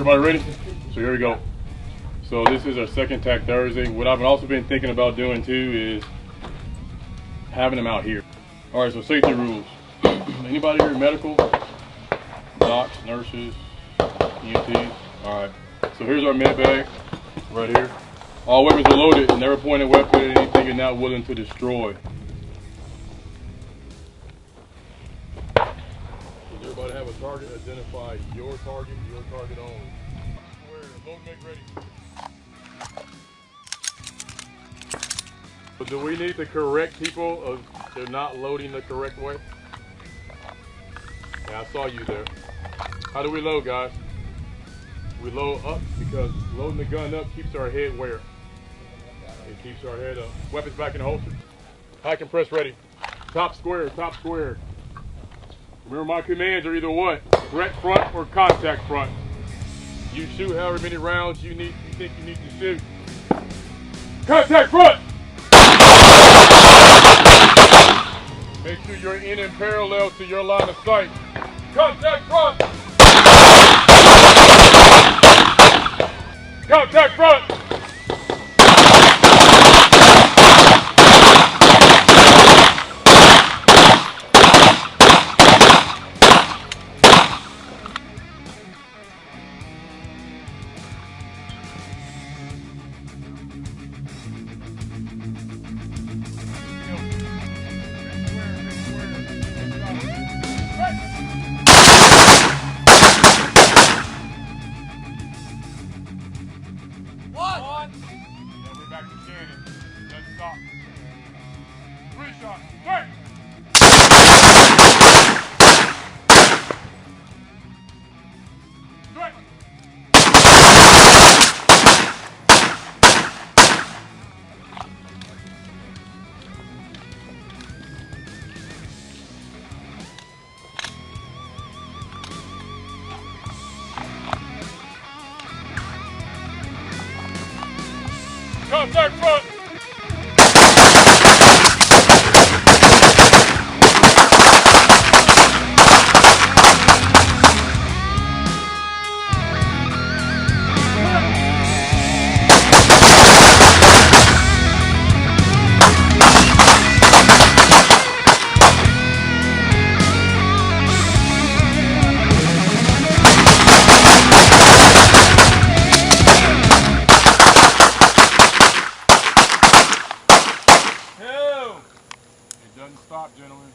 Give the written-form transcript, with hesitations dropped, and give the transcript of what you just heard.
Everybody ready? So here we go. So this is our second TAC Thursday. What I've also been thinking about doing too is having them out here. All right, so safety rules. Anybody here medical? Docs, nurses, EMTs? All right, so here's our med bag right here. All weapons are loaded and never point a weapon at anything you're not willing to destroy. Does everybody have a target? Identify your target only. Load, make ready. But do we need to correct people if they're not loading the correct way? Yeah, I saw you there. How do we load, guys? We load up because loading the gun up keeps our head where? It keeps our head up. Weapons back in the holster. High compress ready. Top square, top square. Remember my commands are either what? Threat front or contact front. You shoot however many rounds you think you need to shoot. Contact front! Make sure you're in and parallel to your line of sight. Contact front! Contact front! Back to Shannon. Let's stop. 3 shots. 3! Contact front! Doesn't stop, gentlemen.